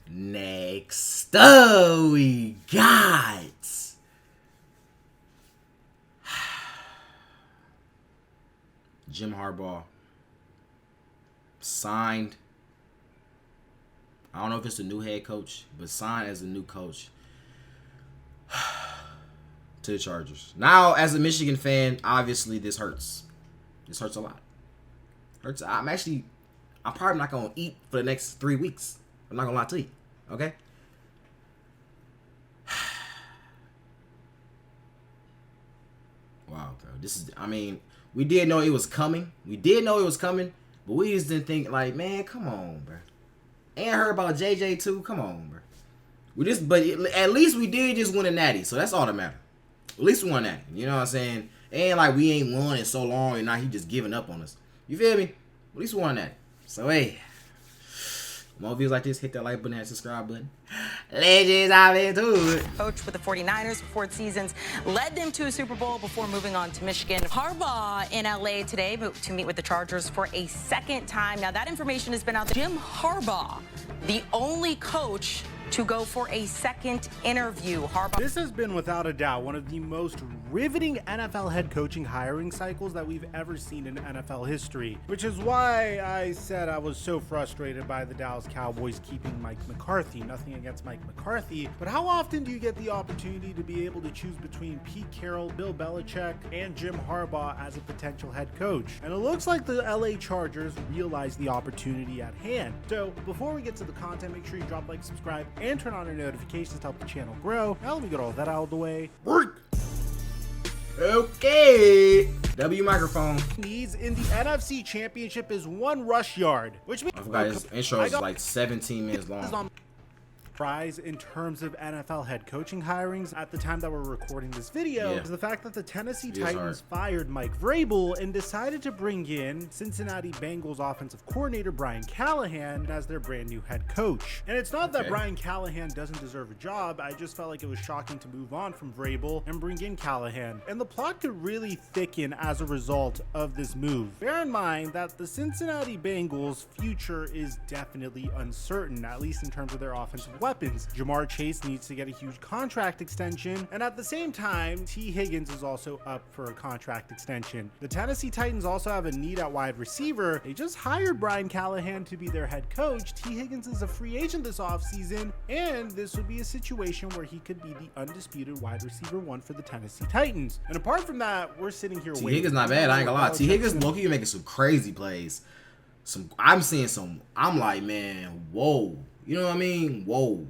Next up, we got Jim Harbaugh signed. I don't know if it's a new head coach, but signed as a new coach to the Chargers. Now, as a Michigan fan, obviously this hurts. This hurts a lot. Hurts. I'm probably not gonna eat for the next 3 weeks. I'm not gonna lie to you. Okay. Wow, bro. This is. I mean, we did know it was coming. But we just didn't think like, man, come on, bro. And heard about JJ too. Come on, bro. At least we did just win a natty, so that's all that matters. At least we won that. You know what I'm saying? And like we ain't won in so long, and now he just giving up on us. You feel me? At least we won that. So hey, more videos like this, hit that like button and subscribe button. Let's just hop into it. Coach with the 49ers for 4 seasons, led them to a Super Bowl before moving on to Michigan. Harbaugh in LA today to meet with the Chargers for a second time. Now that information has been out there. Jim Harbaugh, the only coach to go for a second interview. Harbaugh. This has been without a doubt one of the most riveting NFL head coaching hiring cycles that we've ever seen in NFL history, which is why I said I was so frustrated by the Dallas Cowboys keeping Mike McCarthy. Nothing against Mike McCarthy, but how often do you get the opportunity to be able to choose between Pete Carroll, Bill Belichick, and Jim Harbaugh as a potential head coach? And it looks like the LA Chargers realized the opportunity at hand. So before we get to the content, make sure you drop like, subscribe, and turn on your notifications to help the channel grow. Now let me get all that out of the way. Okay. W microphone. Needs in the NFC Championship is 1 rush yard, which means I forgot his intro is like 17 minutes long. Prize in terms of NFL head coaching hirings at the time that we're recording this video is the fact that the Tennessee Titans fired Mike Vrabel and decided to bring in Cincinnati Bengals offensive coordinator Brian Callahan as their brand new head coach. And it's not that Brian Callahan doesn't deserve a job. I just felt like it was shocking to move on from Vrabel and bring in Callahan. And the plot could really thicken as a result of this move. Bear in mind that the Cincinnati Bengals' future is definitely uncertain, at least in terms of their offensive weapons. Jamar Chase needs to get a huge contract extension, and at the same time, T. Higgins is also up for a contract extension. The Tennessee Titans also have a need at wide receiver. They just hired Brian Callahan to be their head coach. T. Higgins is a free agent this offseason, and this would be a situation where he could be the undisputed wide receiver 1 for the Tennessee Titans. And apart from that, we're sitting here waiting. T. Higgins not bad, I ain't gonna lie. T. Higgins low-key making some crazy plays. I'm seeing some, I'm like, man, whoa. You know what I mean? Whoa.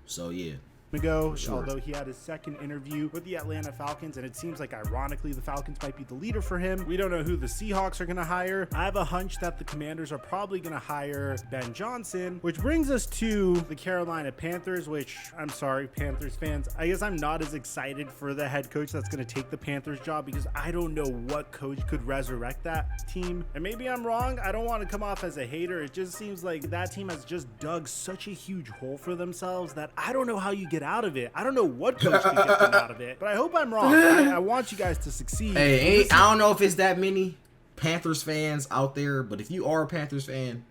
So yeah. Ago, although he had his second interview with the Atlanta Falcons, and it seems like ironically the Falcons might be the leader for him. We don't know who the Seahawks are going to hire. I have a hunch that the Commanders are probably going to hire Ben Johnson, which brings us to the Carolina Panthers, which I'm sorry, Panthers fans, I guess I'm not as excited for the head coach that's going to take the Panthers job because I don't know what coach could resurrect that team. And maybe I'm wrong. I don't want to come off as a hater. It just seems like that team has just dug such a huge hole for themselves that I don't know how you get out of it. I don't know what coach can get them out of it, but I hope I'm wrong. I want you guys to succeed. Hey, I don't know if it's that many Panthers fans out there, but if you are a Panthers fan,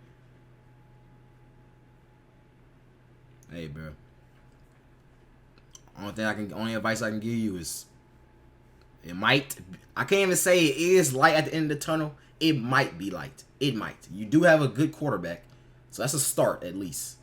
hey, bro. Only advice I can give you is I can't even say it is light at the end of the tunnel. It might be light. It might. You do have a good quarterback, so that's a start at least.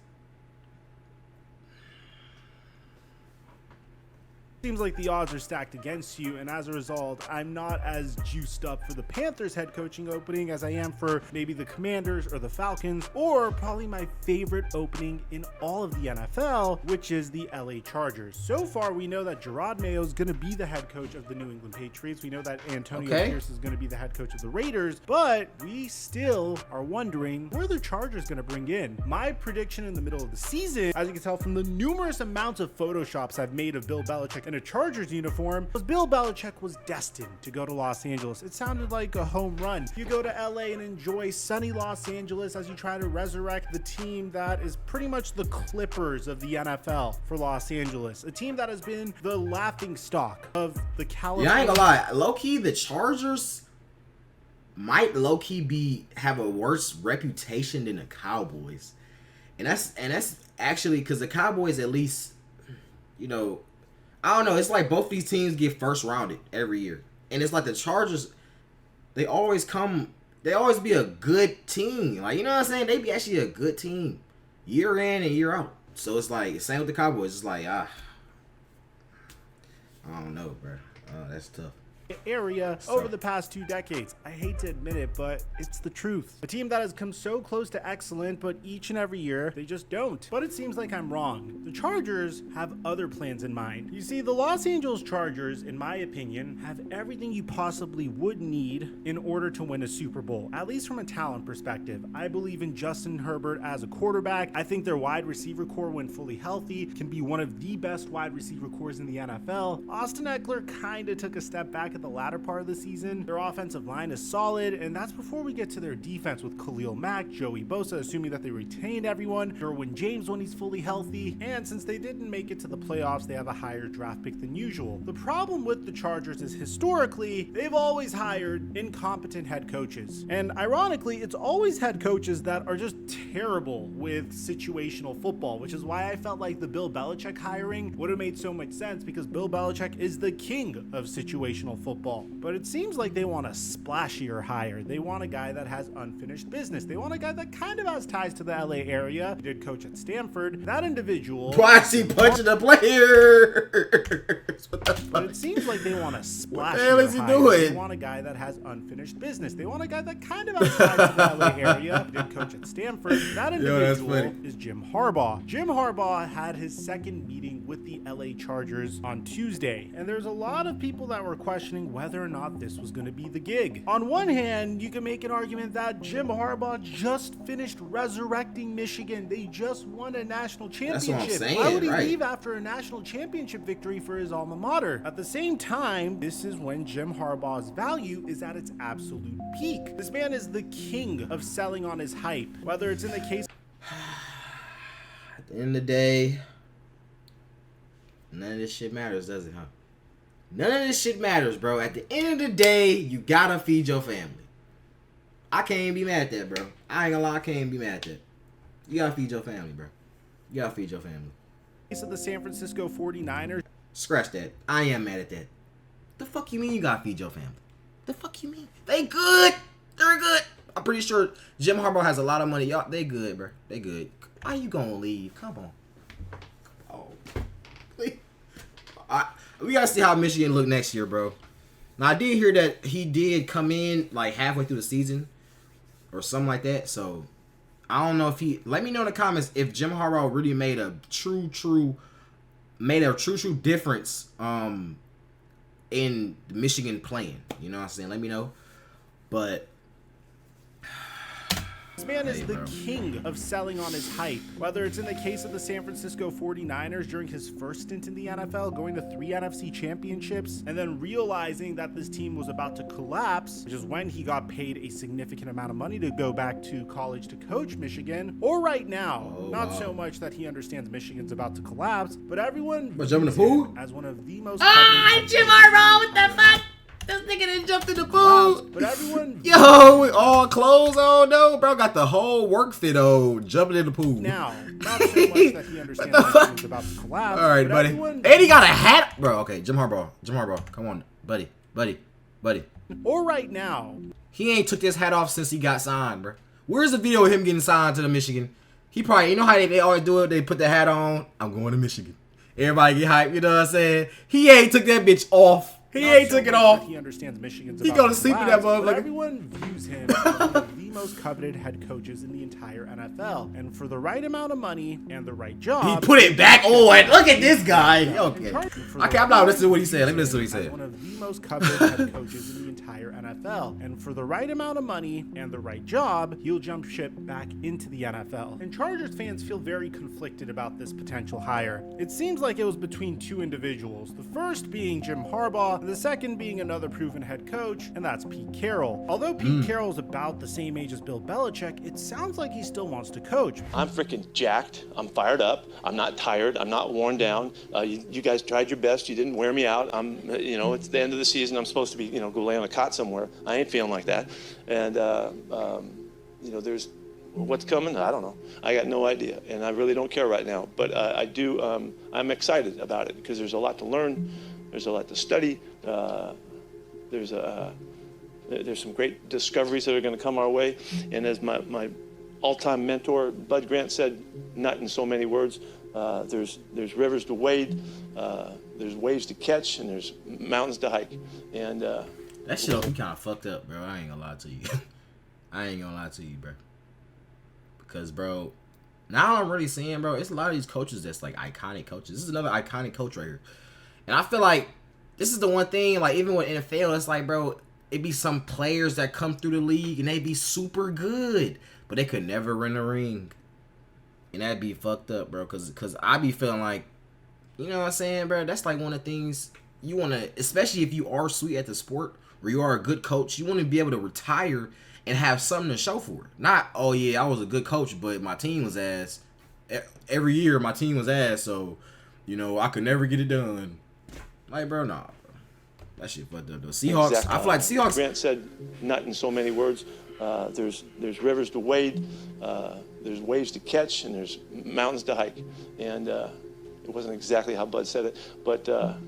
Seems like the odds are stacked against you, and as a result, I'm not as juiced up for the Panthers head coaching opening as I am for maybe the Commanders or the Falcons, or probably my favorite opening in all of the NFL, which is the LA Chargers. So far, we know that Gerard Mayo is going to be the head coach of the New England Patriots. We know that Antonio Pierce is going to be the head coach of the Raiders, but we still are wondering where the Chargers going to bring in. My prediction in the middle of the season, as you can tell from the numerous amounts of photoshops I've made of Bill Belichick in a Chargers uniform, was Bill Belichick was destined to go to Los Angeles. It sounded like a home run. You go to LA and enjoy sunny Los Angeles as you try to resurrect the team that is pretty much the Clippers of the NFL for Los Angeles. A team that has been the laughing stock of the California. Yeah, I ain't gonna lie. Low-key, the Chargers might low-key have a worse reputation than the Cowboys. And that's actually because the Cowboys, at least, you know, I don't know. It's like both these teams get first rounded every year, and it's like the Chargers. They always be a good team. Like, you know what I'm saying? They be actually a good team year in and year out. So it's like same with the Cowboys. It's like I don't know, bro. That's tough. Area over the past 2 decades. I hate to admit it, but it's the truth. A team that has come so close to excellent, but each and every year they just don't. But it seems like I'm wrong. The Chargers have other plans in mind. You see, the Los Angeles Chargers, in my opinion, have everything you possibly would need in order to win a Super Bowl, at least from a talent perspective. I believe in Justin Herbert as a quarterback. I think their wide receiver core, when fully healthy, can be one of the best wide receiver cores in the NFL. Austin Eckler kind of took a step back at the latter part of the season. Their offensive line is solid, and that's before we get to their defense with Khalil Mack, Joey Bosa, assuming that they retained everyone, Derwin James when he's fully healthy, and since they didn't make it to the playoffs, they have a higher draft pick than usual. The problem with the Chargers is historically, they've always hired incompetent head coaches. And ironically, it's always head coaches that are just terrible with situational football, which is why I felt like the Bill Belichick hiring would have made so much sense, because Bill Belichick is the king of situational football. But it seems like they want a splashier hire. They want a guy that has unfinished business. They want a guy that kind of has ties to the LA area. He did coach at Stanford. That individual... Why is he punching a player? But it seems like they want a splashier What the hell is he hire. doing? They want a guy that has unfinished business. They want a guy that kind of has ties to the LA area. He did coach at Stanford. That individual is Jim Harbaugh. Jim Harbaugh had his second meeting with the LA Chargers on Tuesday. And there's a lot of people that were questioning whether or not this was going to be the gig. On one hand, you can make an argument that Jim Harbaugh just finished resurrecting Michigan. They just won a national championship. That's what I'm saying, Why would he right? leave after a national championship victory for his alma mater? At the same time, this is when Jim Harbaugh's value is at its absolute peak. This man is the king of selling on his hype, whether it's in the case... At the end of the day, none of this shit matters, does it, huh? None of this shit matters, bro. At the end of the day, you gotta feed your family. I can't be mad at that, bro. I ain't gonna lie, I can't be mad at that. You gotta feed your family, bro. You gotta feed your family. Of the San Francisco 49ers. Scratch that. I am mad at that. The fuck you mean you gotta feed your family? The fuck you mean? They good. They're good. I'm pretty sure Jim Harbaugh has a lot of money. Y'all, they good, bro. They good. Why you gonna leave? Come on. Oh, please. We gotta see how Michigan look next year, bro. Now I did hear that he did come in like halfway through the season or something like that. So I don't know if he. Let me know in the comments if Jim Harbaugh really made a true difference in Michigan playing. You know what I'm saying? Let me know. But this man is the king of selling on his hype, whether it's in the case of the San Francisco 49ers during his first stint in the NFL, going to 3 NFC championships, and then realizing that this team was about to collapse, which is when he got paid a significant amount of money to go back to college to coach Michigan, or right now, not so much that he understands Michigan's about to collapse, but everyone jump in the pool as one of the most Jim Harbaugh, what the fuck? This nigga done jumped in the pool. But everyone, yo, with all clothes on, though, bro, got the whole work fit on, jumping in the pool. Now, not so much that he understands Michigan's about to collapse. All right, buddy. And he got a hat, bro. Okay, Jim Harbaugh, come on, buddy. Or right now, he ain't took this hat off since he got signed, bro. Where's the video of him getting signed to the Michigan? He probably, you know how they always do it? They put the hat on. I'm going to Michigan. Everybody get hyped, you know what I'm saying? He ain't took that bitch off. He ain't took it off. He understands Michigan's. He gonna sleep in that motherfucker. Everyone views him as one of the most coveted head coaches in the entire NFL, and for the right amount of money and the right job, he put it back on. Look at this guy. Okay, I'm not listening to what he said. Let me listen to what he said. One of the most coveted head coaches in the entire NFL, and for the right amount of money and the right job, he'll jump ship back into the NFL. And Chargers fans feel very conflicted about this potential hire. It seems like it was between 2 individuals. The first being Jim Harbaugh. The second being another proven head coach, and that's Pete Carroll. Although Pete Carroll's about the same age as Bill Belichick, it sounds like he still wants to coach. I'm freaking jacked. I'm fired up. I'm not tired. I'm not worn down. You guys tried your best. You didn't wear me out. It's the end of the season. I'm supposed to be, go lay on a cot somewhere. I ain't feeling like that. And, there's What's coming? I don't know. I got no idea, and I really don't care right now. But I do. I'm excited about it because there's a lot to learn. There's a lot to study. There's some great discoveries that are going to come our way. And as my all-time mentor, Bud Grant, said, not in so many words, there's rivers to wade, there's waves to catch, and there's mountains to hike. And that shit be kind of fucked up, bro. I ain't gonna lie to you. I ain't gonna lie to you, bro. Because, bro, now I'm really seeing, bro, it's a lot of these coaches that's like iconic coaches. This is another iconic coach right here. And I feel like this is the one thing, like, even with NFL, it's like, bro, it be some players that come through the league and they be super good, but they could never win a ring. And that'd be fucked up, bro, because I be feeling like, you know what I'm saying, bro? That's like one of the things you want to, especially if you are sweet at the sport or you are a good coach, you want to be able to retire and have something to show for it. Not, oh, yeah, I was a good coach, but my team was ass. Every year, my team was ass, so, you know, I could never get it done. Like, bro, nah, bro. That shit fucked up, though. Seahawks, exactly. I feel like Seahawks. Grant said, not in so many words, there's rivers to wade, there's waves to catch, and there's mountains to hike. And it wasn't exactly how Bud said it, but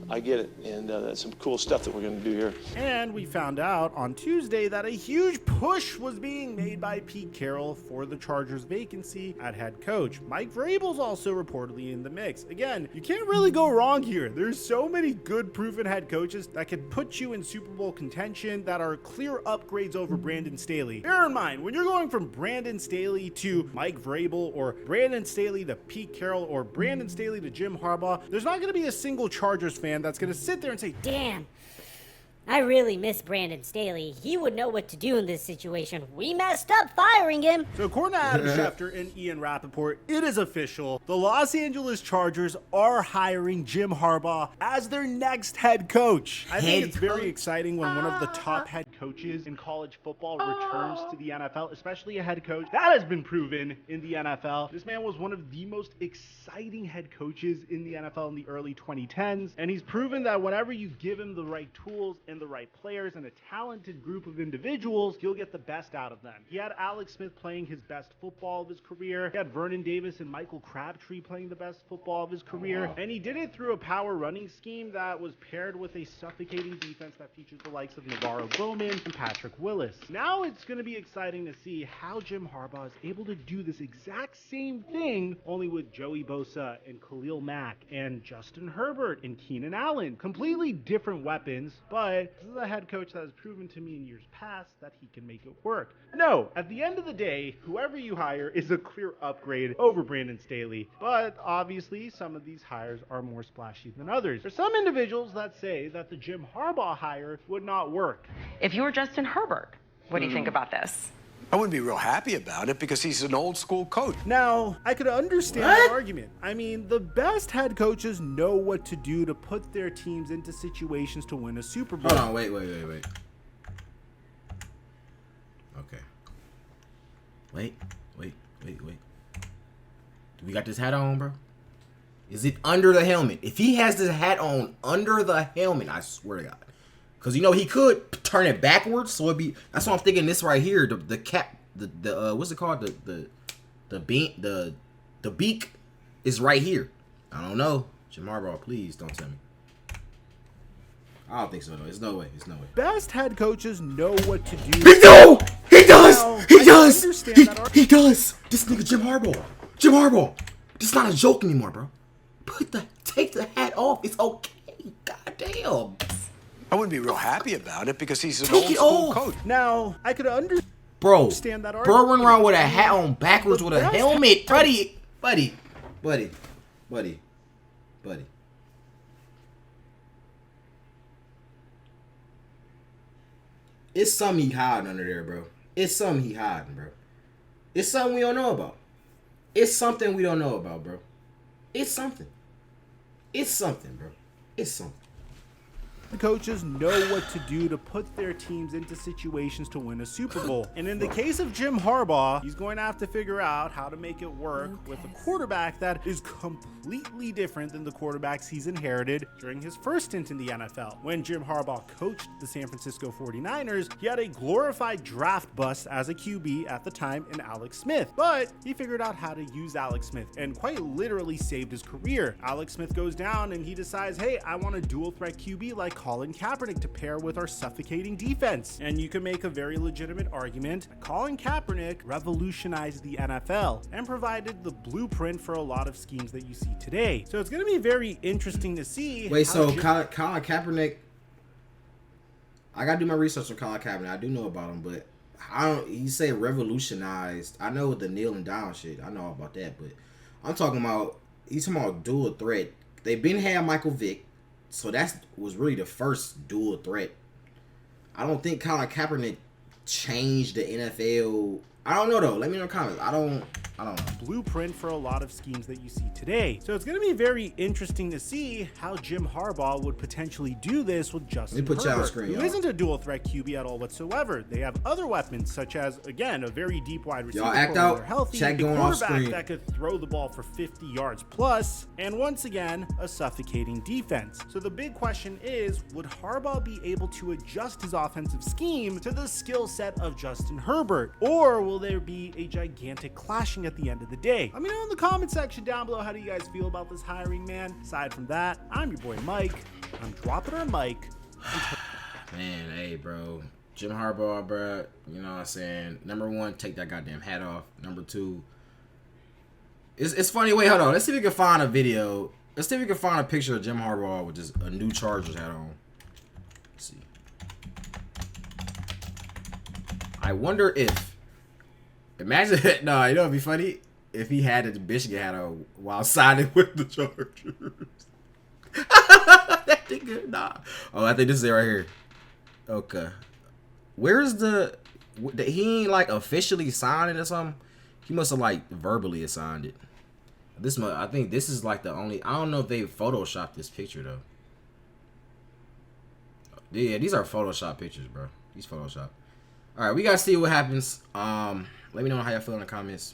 I get it. And that's some cool stuff that we're going to do here. And we found out on Tuesday that a huge push was being made by Pete Carroll for the Chargers vacancy at head coach. Mike Vrabel's also reportedly in the mix. Again, you can't really go wrong here. There's so many good proven head coaches that could put you in Super Bowl contention that are clear upgrades over Brandon Staley. Bear in mind, when you're going from Brandon Staley to Mike Vrabel, or Brandon Staley to Pete Carroll, or Brandon Staley to Jim Harbaugh, there's not going to be a single Chargers fan that's going to sit there and say, damn, I really miss Brandon Staley. He would know what to do in this situation. We messed up firing him. So according to Adam Schefter and Ian Rappaport, it is official. The Los Angeles Chargers are hiring Jim Harbaugh as their next head coach. I think it's very exciting when one of the top head coaches in college football returns to the NFL, especially a head coach that has been proven in the NFL. This man was one of the most exciting head coaches in the NFL in the early 2010s, and he's proven that whenever you give him the right tools and the right players and a talented group of individuals, he'll get the best out of them. He had Alex Smith playing his best football of his career. He had Vernon Davis and Michael Crabtree playing the best football of his career. And he did it through a power running scheme that was paired with a suffocating defense that features the likes of Navarro Bowman and Patrick Willis. Now it's going to be exciting to see how Jim Harbaugh is able to do this exact same thing, only with Joey Bosa and Khalil Mack and Justin Herbert and Keenan Allen. Completely different weapons, but this is a head coach that has proven to me in years past that he can make it work. No, at the end of the day, whoever you hire is a clear upgrade over Brandon Staley, but obviously some of these hires are more splashy than others. There's some individuals that say that the Jim Harbaugh hire would not work. If you were Justin Herbert, what do you think about this? I wouldn't be real happy about it because he's an old school coach. Now, I could understand that argument. I mean, the best head coaches know what to do to put their teams into situations to win a Super Bowl. Hold on, wait. Okay. Wait. Do we got this hat on, bro? Is it under the helmet? If he has this hat on under the helmet, I swear to God. Because, you know, he could turn it backwards, so it'd be. That's what I'm thinking. This right here, the cap, the what's it called? The beak is right here. I don't know. Jim Harbaugh, please don't tell me. I don't think so, though. There's no way. Best head coaches know what to do. He does. He does. This nigga Jim Harbaugh. This is not a joke anymore, bro. Take the hat off. It's okay. Goddamn. I wouldn't be real happy about it because he's an old school coach. Now, I could understand that argument. Bro, run around with a hat on backwards with a helmet. Buddy. It's something he hiding under there, bro. It's something we don't know about. It's something we don't know about, bro. It's something, bro. It's something. The coaches know what to do to put their teams into situations to win a Super Bowl. And in the case of Jim Harbaugh, he's going to have to figure out how to make it work with a quarterback that is completely different than the quarterbacks he's inherited during his first stint in the NFL. When Jim Harbaugh coached the San Francisco 49ers, he had a glorified draft bust as a QB at the time in Alex Smith. But he figured out how to use Alex Smith and quite literally saved his career. Alex Smith goes down and he decides, hey, I want a dual threat QB like Colin Kaepernick to pair with our suffocating defense. And you can make a very legitimate argument that Colin Kaepernick revolutionized the NFL and provided the blueprint for a lot of schemes that you see today. So it's going to be very interesting to see. Wait, so Colin Kaepernick, I got to do my research on Colin Kaepernick. I do know about him, but you say revolutionized. I know the kneeling down shit. I know about that, but I'm talking about, he's talking about dual threat. They've been had Michael Vick, so that was really the first dual threat. I don't think Colin Kaepernick changed the NFL. I don't know though. Let me know in the comments. I don't know. Blueprint for a lot of schemes that you see today. So it's going to be very interesting to see how Jim Harbaugh would potentially do this with Justin Herbert, who isn't a dual threat QB at all whatsoever. They have other weapons such as, again, a very deep wide receiver y'all act out. Healthy, Check a going off quarterback screen that could throw the ball for 50 yards plus, and once again, a suffocating defense. So the big question is, would Harbaugh be able to adjust his offensive scheme to the skill set of Justin Herbert, or will there be a gigantic clashing at the end of the day? Let me know in the comment section down below, how do you guys feel about this hiring, man? Aside from that, I'm your boy Mike. I'm dropping our mic. Man, hey, bro. Jim Harbaugh, bro. You know what I'm saying? Number one, take that goddamn hat off. Number two, it's funny. Wait, hold on. Let's see if we can find a video. Let's see if we can find a picture of Jim Harbaugh with just a new Chargers hat on. Let's see. I wonder if. Imagine it. No, you know, it'd be funny if he had the Michigan hat on while signing with the Chargers. That thing good. Nah. Oh, I think this is it right here. Okay. Where's the? He ain't like officially signed it or something. He must have like verbally assigned it. I think this is like the only. I don't know if they photoshopped this picture though. Yeah, these are Photoshop pictures, bro. These Photoshop. All right, we gotta see what happens. Let me know how y'all feel in the comments.